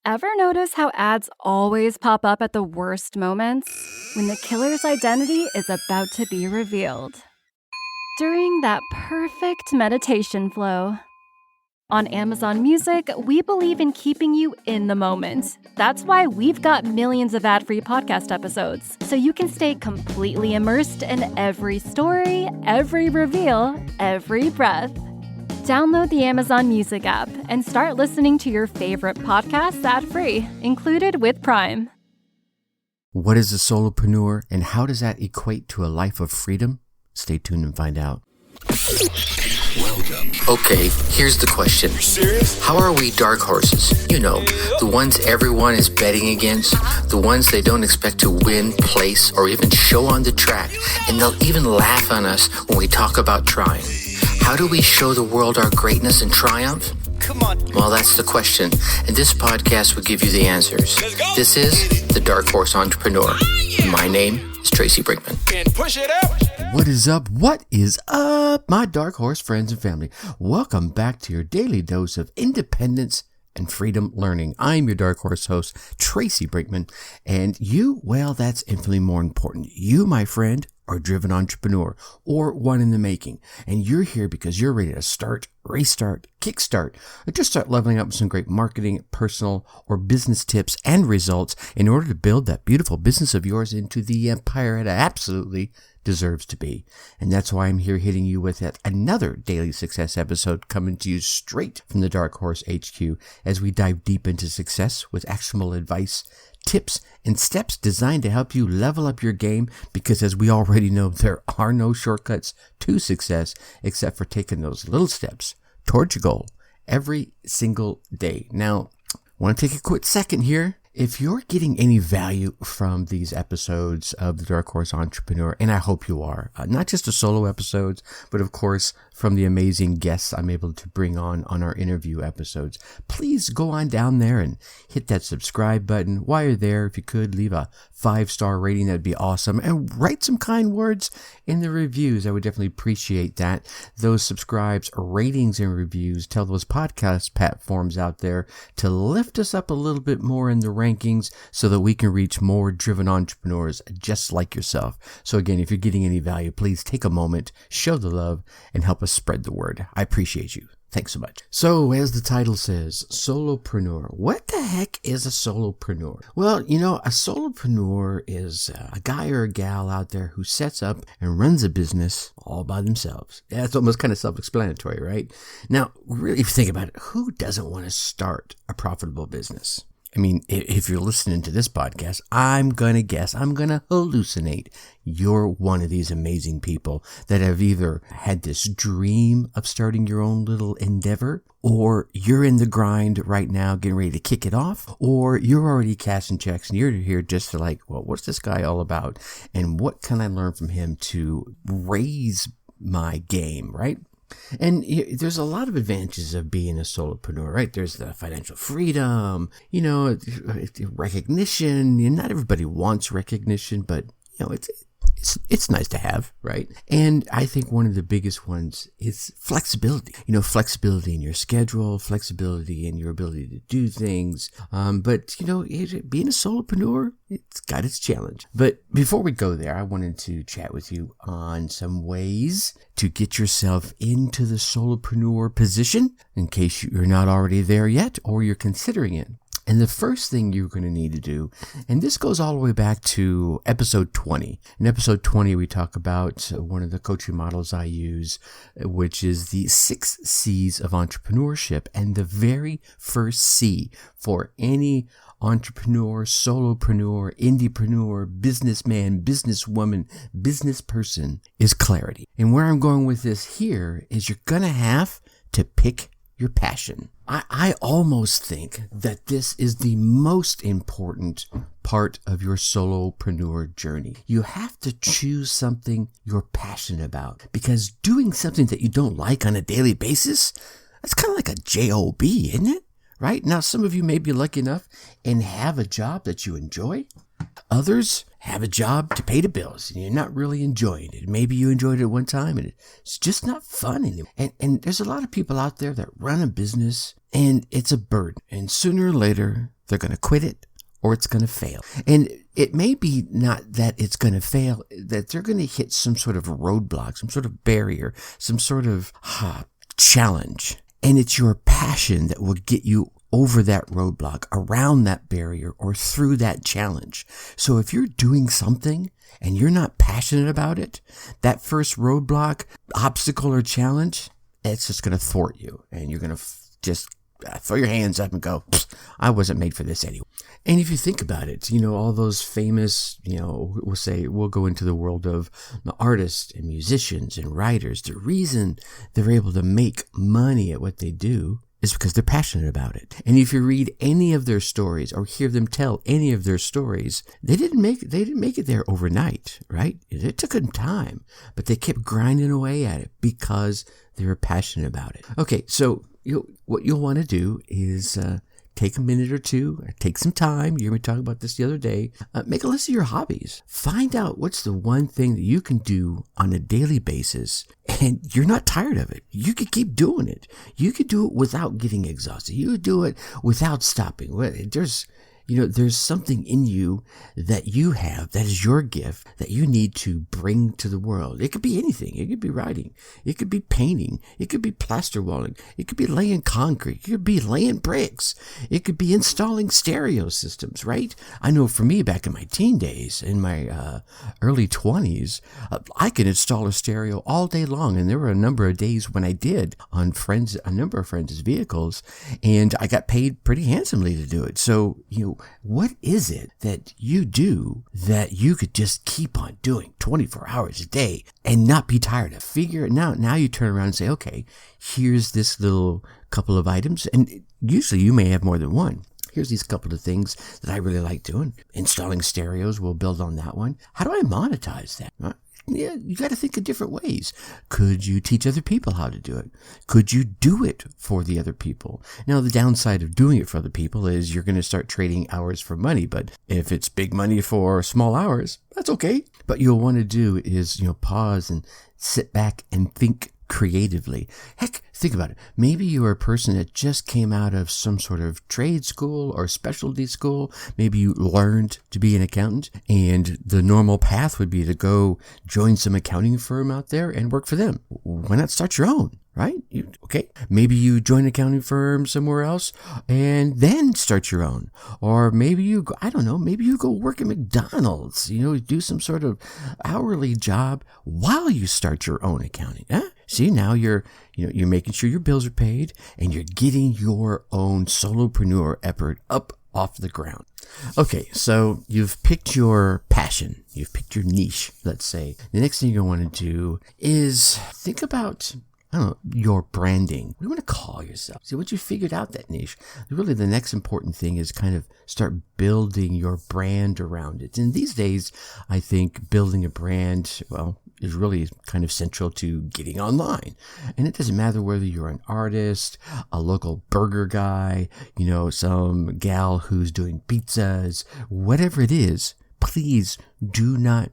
Ever notice how ads always pop up at the worst moments? When the killer's identity is about to be revealed. During that perfect meditation flow. On Amazon Music, we believe in keeping you in the moment. That's why we've got millions of ad-free podcast episodes, so you can stay completely immersed in every story, every reveal, every breath. Download the Amazon Music app and start listening to your favorite podcasts ad-free, included with Prime. What is a solopreneur and how does that equate to a life of freedom? Stay tuned and find out. Welcome. Okay, here's the question. You serious? How are we dark horses? You know, the ones everyone is betting against, the ones they don't expect to win, place, or even show on the track, and they'll even laugh on us when we talk about trying. How do we show the world our greatness and triumph? Come on. Well, that's the question, and this podcast will give you the answers. Let's go. This is The Dark Horse Entrepreneur. My name is Tracy Brinkman. And push it out. What is up? What is up, my dark horse friends and family? Welcome back to your daily dose of independence and freedom learning. I'm your dark horse host, Tracy Brinkman, and you, well, that's infinitely more important. You, my friend, are a driven entrepreneur or one in the making, and you're here because you're ready to start, restart, kickstart, or just start leveling up with some great marketing, personal, or business tips and results in order to build that beautiful business of yours into the empire it absolutely deserves to be. And that's why I'm here hitting you with yet another daily success episode coming to you straight from the Dark Horse HQ as we dive deep into success with actionable advice, tips, and steps designed to help you level up your game, because as we already know, there are no shortcuts to success except for taking those little steps towards your goal every single day. Now, I want to take a quick second here. If you're getting any value from these episodes of the Dark Horse Entrepreneur, and I hope you are, not just the solo episodes, but of course from the amazing guests I'm able to bring on our interview episodes, please go on down there and hit that subscribe button. While you're there, if you could, leave a 5-star rating, that'd be awesome, and write some kind words in the reviews. I would definitely appreciate that. Those subscribes, ratings, and reviews tell those podcast platforms out there to lift us up a little bit more in the rankings so that we can reach more driven entrepreneurs just like yourself. So again, if you're getting any value, please take a moment, show the love, and help us spread the word. I appreciate you. Thanks so much. So, as the title says, solopreneur. What the heck is a solopreneur? Well, you know, a solopreneur is a guy or a gal out there who sets up and runs a business all by themselves. That's almost kind of self-explanatory, right? Now, really, if you think about it, who doesn't want to start a profitable business? I mean, if you're listening to this podcast, I'm going to hallucinate you're one of these amazing people that have either had this dream of starting your own little endeavor, or you're in the grind right now getting ready to kick it off, or you're already cashing checks and you're here just to like, well, what's this guy all about? And what can I learn from him to raise my game, right? And there's a lot of advantages of being a solopreneur, right? There's the financial freedom, you know, recognition. And not everybody wants recognition, but you know, it's nice to have, right? And I think one of the biggest ones is flexibility. You know, flexibility in your schedule, flexibility in your ability to do things. But you know, being a solopreneur, it's got its challenge. But before we go there, I wanted to chat with you on some ways to get yourself into the solopreneur position in case you're not already there yet or you're considering it. And the first thing you're going to need to do, and this goes all the way back to episode 20. In episode 20, we talk about one of the coaching models I use, which is the 6 C's of entrepreneurship. And the very first C for any entrepreneur, solopreneur, indiepreneur, businessman, businesswoman, business person is clarity. And where I'm going with this here is you're going to have to pick your passion. I almost think that this is the most important part of your solopreneur journey. You have to choose something you're passionate about, because doing something that you don't like on a daily basis, that's kind of like a job, isn't it? Right? Now, some of you may be lucky enough and have a job that you enjoy. Others have a job to pay the bills and you're not really enjoying it. Maybe you enjoyed it one time and it's just not fun anymore. And there's a lot of people out there that run a business and it's a burden. And sooner or later, they're going to quit it, or it's going to fail. And it may be not that it's going to fail, that they're going to hit some sort of roadblock, some sort of barrier, some sort of challenge. And it's your passion that will get you over that roadblock, around that barrier, or through that challenge. So if you're doing something and you're not passionate about it, that first roadblock, obstacle, or challenge, it's just going to thwart you. And you're going to just throw your hands up and go, I wasn't made for this anyway. And if you think about it, all those famous, we'll go into the world of artists and musicians and writers. The reason they're able to make money at what they do is because they're passionate about it. And if you read any of their stories or hear them tell any of their stories, they didn't make it there overnight, right? It took them time, but they kept grinding away at it because they were passionate about it. Okay, so what you'll want to do is take a minute or two, take some time. You heard me talk about this the other day. Make a list of your hobbies. Find out what's the one thing that you can do on a daily basis and you're not tired of it. You could keep doing it. You could do it without getting exhausted. You could do it without stopping. There's something in you that you have that is your gift that you need to bring to the world. It could be anything. It could be writing. It could be painting. It could be plaster walling. It could be laying concrete. It could be laying bricks. It could be installing stereo systems, right? I know for me back in my teen days, in my early 20s, I could install a stereo all day long. And there were a number of days when I did on a number of friends' vehicles, and I got paid pretty handsomely to do it. So, what is it that you do that you could just keep on doing 24 hours a day and not be tired of? Figure it out. Now you turn around and say, okay, here's this little couple of items. And usually you may have more than one. Here's these couple of things that I really like doing. Installing stereos, we'll build on that one. How do I monetize that? Yeah, you got to think of different ways. Could you teach other people how to do it? Could you do it for the other people? Now, the downside of doing it for other people is you're going to start trading hours for money. But if it's big money for small hours, that's okay. But you'll want to do is, pause and sit back and think creatively. Heck, think about it. Maybe you're a person that just came out of some sort of trade school or specialty school. Maybe you learned to be an accountant, and the normal path would be to go join some accounting firm out there and work for them. Why not start your own? Right? Okay. Maybe you join an accounting firm somewhere else and then start your own. Or maybe you go work at McDonald's, do some sort of hourly job while you start your own accounting. See, now you're making sure your bills are paid and you're getting your own solopreneur effort up off the ground. Okay, so you've picked your passion. You've picked your niche, let's say. The next thing you want to do is think about your branding. What do you want to call yourself? See, once you figured out that niche, really the next important thing is kind of start building your brand around it. And these days, I think building a brand, is really kind of central to getting online. And it doesn't matter whether you're an artist, a local burger guy, some gal who's doing pizzas, whatever it is, please do not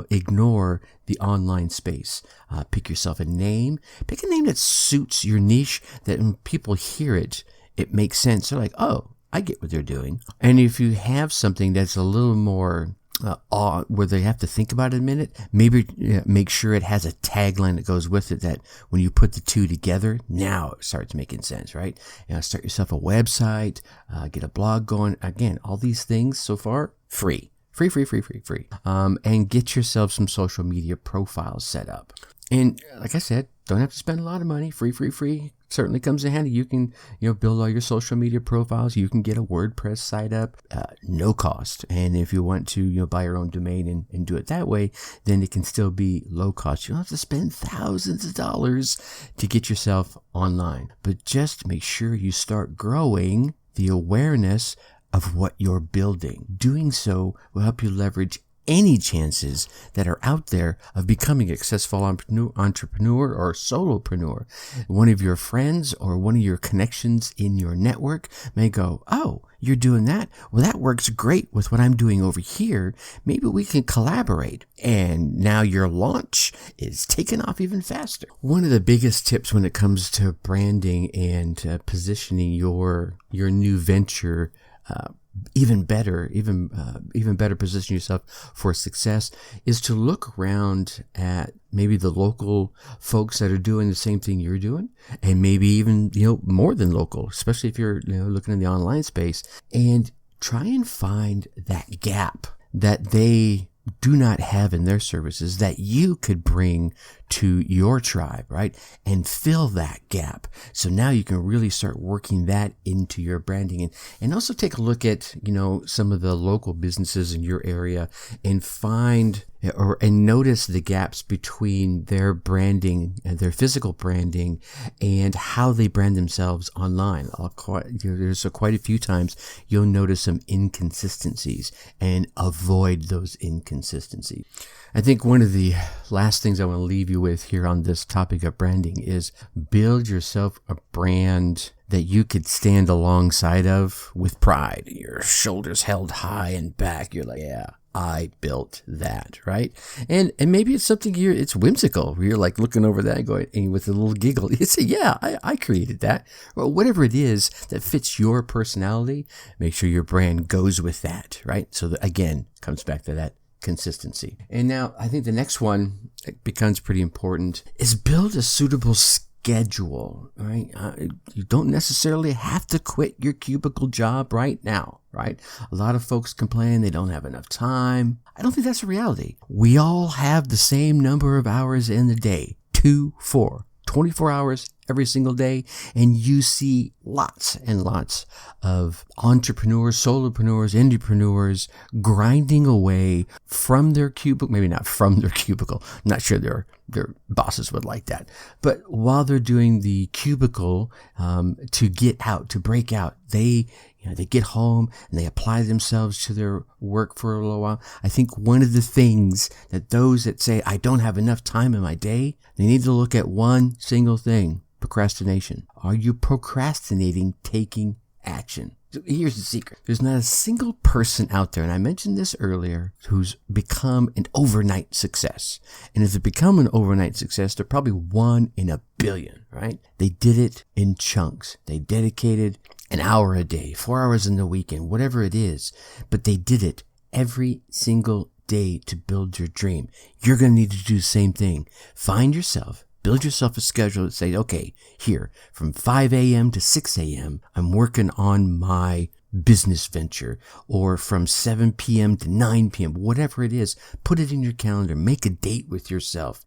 ignore the online space. Pick yourself a name. Pick a name that suits your niche, that when people hear it, it makes sense. They're like, oh, I get what they're doing. And if you have something that's a little more where they have to think about it a minute, maybe make sure it has a tagline that goes with it, that when you put the two together, now it starts making sense, right? Start yourself a website, get a blog going. Again, all these things so far, free. And get yourself some social media profiles set up. And like I said, don't have to spend a lot of money. Free certainly comes in handy. You can, build all your social media profiles. You can get a WordPress site up, no cost. And if you want to, buy your own domain and do it that way, then it can still be low cost. You don't have to spend thousands of dollars to get yourself online. But just make sure you start growing the awareness of what you're building. Doing so will help you leverage any chances that are out there of becoming a successful entrepreneur or solopreneur. One of your friends or one of your connections in your network may go, oh, you're doing that? Well, that works great with what I'm doing over here. Maybe we can collaborate. And now your launch is taking off even faster. One of the biggest tips when it comes to branding and positioning your new venture even better position yourself for success is to look around at maybe the local folks that are doing the same thing you're doing, and maybe even, more than local, especially if you're, looking in the online space, and try and find that gap that they do not have in their services that you could bring to your tribe, right? And fill that gap. So now you can really start working that into your branding, and also take a look at, some of the local businesses in your area and find and notice the gaps between their branding and their physical branding and how they brand themselves online. There's quite a few times you'll notice some inconsistencies, and avoid those inconsistencies. I think one of the last things I want to leave you with here on this topic of branding is build yourself a brand that you could stand alongside of with pride. Your shoulders held high and back. You're like, yeah, I built that, right? And maybe it's something it's whimsical, where you're like looking over that and going, and with a little giggle, you say, yeah, I created that. Well, whatever it is that fits your personality, make sure your brand goes with that, right? So that, again, comes back to that consistency. And now I think the next one that becomes pretty important is build a suitable schedule, right? You don't necessarily have to quit your cubicle job right now, right? A lot of folks complain they don't have enough time. I don't think that's a reality. We all have the same number of hours in the day, 24 hours every single day, and you see lots and lots of entrepreneurs, solopreneurs, indiepreneurs grinding away from their cubicle, maybe not from their cubicle, I'm not sure their bosses would like that, but while they're doing the cubicle to get out, to break out, they get home and they apply themselves to their work for a little while. I think one of the things that those that say, I don't have enough time in my day, they need to look at one single thing: procrastination. Are you procrastinating taking action? So here's the secret. There's not a single person out there, and I mentioned this earlier, who's become an overnight success. And if they become an overnight success, they're probably 1 in a billion, right? They did it in chunks. They dedicated an hour a day, 4 hours in the weekend, whatever it is, but they did it every single day to build your dream. You're going to need to do the same thing. Build yourself a schedule that says, okay, here, from 5 a.m. to 6 a.m., I'm working on my business venture, or from 7 p.m. to 9 p.m., whatever it is, put it in your calendar, make a date with yourself.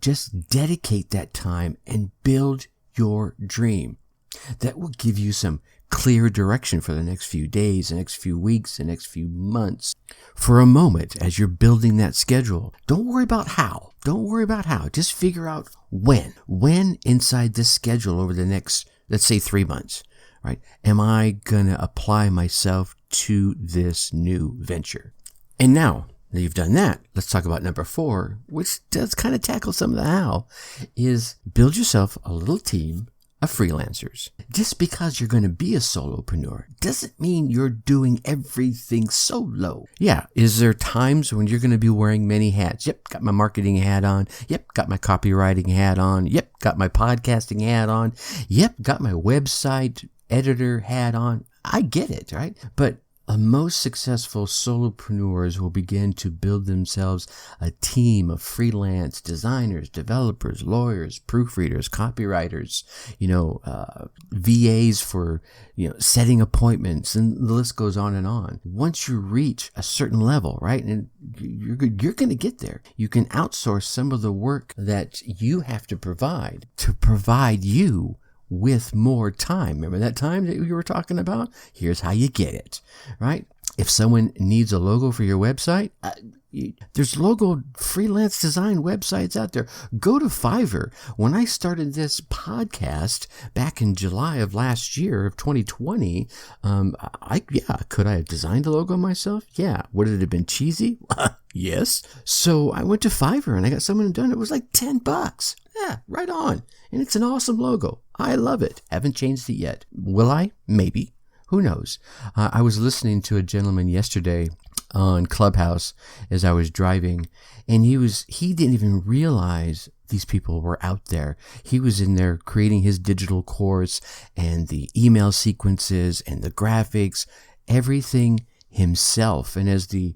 Just dedicate that time and build your dream. That will give you some clear direction for the next few days, the next few weeks, the next few months. For a moment, as you're building that schedule, don't worry about how. Just figure out when. When inside this schedule over the next, let's say 3 months, right? Am I going to apply myself to this new venture? And now that you've done that, let's talk about number 4, which does kind of tackle some of the how, is build yourself a little team of freelancers. Just because you're going to be a solopreneur doesn't mean you're doing everything solo. Yeah, is there times when you're going to be wearing many hats? Yep, got my marketing hat on. Yep, got my copywriting hat on. Yep, got my podcasting hat on. Yep, got my website editor hat on. I get it, right? But most successful solopreneurs will begin to build themselves a team of freelance designers, developers, lawyers, proofreaders, copywriters, VAs for, setting appointments, and the list goes on and on. Once you reach a certain level, right, and you're going to get there, you can outsource some of the work that you have to provide you with more time. Remember that time that we were talking about? Here's how you get it, right? If someone needs a logo for your website, there's logo freelance design websites out there. Go to Fiverr. When I started this podcast back in July of last year of 2020, could I have designed a logo myself? Yeah. Would it have been cheesy? Yes. So I went to Fiverr and I got someone done. It was like $10. Yeah, right on. And it's an awesome logo. I love it. Haven't changed it yet. Will I? Maybe. Who knows? I was listening to a gentleman yesterday on Clubhouse as I was driving, and he didn't even realize these people were out there. He was in there creating his digital course and the email sequences and the graphics, everything himself. And as the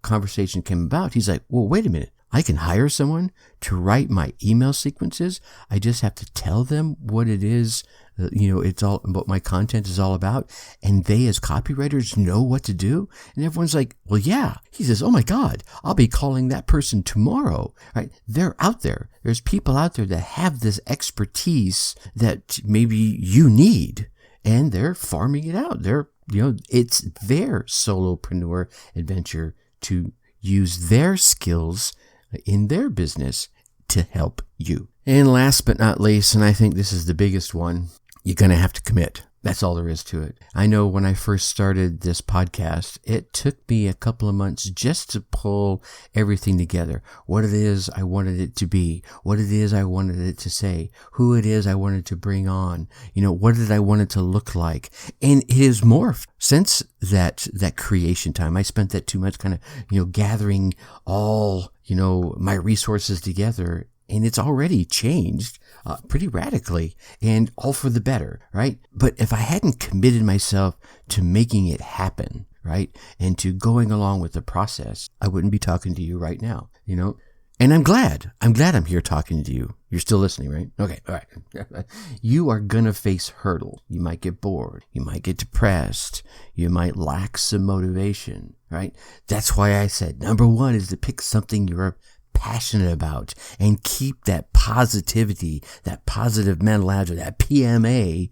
conversation came about, he's like, well, wait a minute. I can hire someone to write my email sequences. I just have to tell them what it is, it's all what my content is all about. And they, as copywriters, know what to do. And everyone's like, well, yeah. He says, oh my God, I'll be calling that person tomorrow, right? They're out there. There's people out there that have this expertise that maybe you need, and they're farming it out. It's their solopreneur adventure to use their skills in their business to help you. And last but not least, and I think this is the biggest one, you're going to have to commit. That's all there is to it. I know when I first started this podcast, it took me a couple of months just to pull everything together. What it is I wanted it to be, what it is I wanted it to say, who it is I wanted to bring on, what did I want it to look like? And it has morphed since that creation time. I spent that 2 months kind of, gathering all, my resources together. And it's already changed pretty radically, and all for the better, right? But if I hadn't committed myself to making it happen, right, and to going along with the process, I wouldn't be talking to you right now, And I'm glad I'm here talking to you. You're still listening, right? Okay, all right. You are gonna face hurdles. You might get bored. You might get depressed. You might lack some motivation, right? That's why I said number one is to pick something you're passionate about and keep that positivity, that positive mental attitude, that PMA,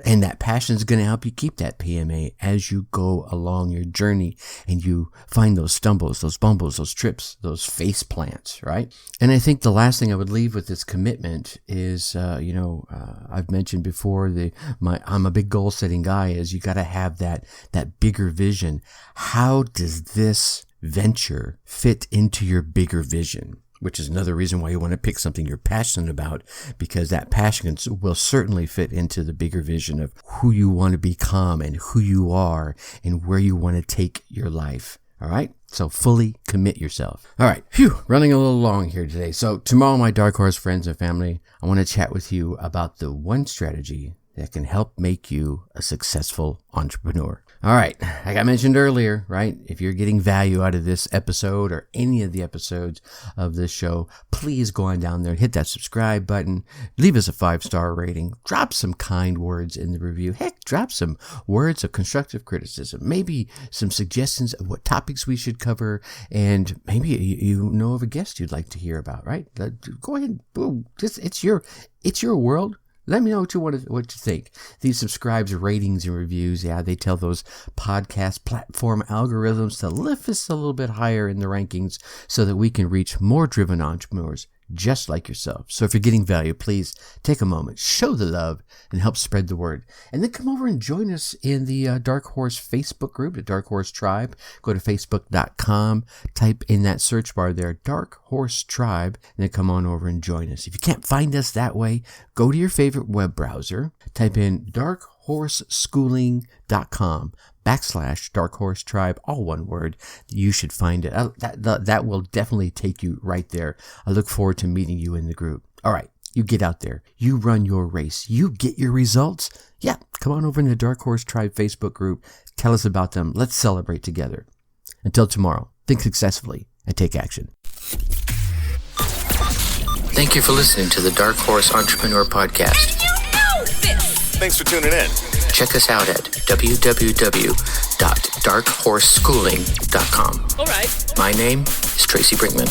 and that passion is going to help you keep that PMA as you go along your journey and you find those stumbles, those bumbles, those trips, those face plants, right? And I think the last thing I would leave with this commitment is, I've mentioned before, I'm a big goal setting guy, is you got to have that bigger vision. How does this venture fit into your bigger vision? Which is another reason why you want to pick something you're passionate about, because that passion will certainly fit into the bigger vision of who you want to become and who you are and where you want to take your life. All right? So fully commit yourself. All right. Running a little long here today. So tomorrow, my Dark Horse friends and family, I want to chat with you about the one strategy that can help make you a successful entrepreneur. All right. Like I mentioned earlier, right? If you're getting value out of this episode or any of the episodes of this show, please go on down there, hit that subscribe button, leave us a 5-star rating, drop some kind words in the review. Heck, drop some words of constructive criticism, maybe some suggestions of what topics we should cover, and maybe you know of a guest you'd like to hear about, right? Go ahead. Boom. It's your world. Let me know what you think. These subscribes, ratings, and reviews, they tell those podcast platform algorithms to lift us a little bit higher in the rankings so that we can reach more driven entrepreneurs just like yourself. So if you're getting value, please take a moment, show the love, and help spread the word. And then come over and join us in the Dark Horse Facebook group, the Dark Horse Tribe. Go to facebook.com, type in that search bar there, Dark Horse Tribe, and then come on over and join us. If you can't find us that way, go to your favorite web browser, type in darkhorseschooling.com/Dark Horse Tribe, all one word. You should find it. That will definitely take you right there. I look forward to meeting you in the group. All right, you get out there. You run your race. You get your results. Yeah, come on over in the Dark Horse Tribe Facebook group. Tell us about them. Let's celebrate together. Until tomorrow, think successfully and take action. Thank you for listening to the Dark Horse Entrepreneur Podcast. Thanks for tuning in. Check us out at www.darkhorseschooling.com. All right. My name is Tracy Brinkman.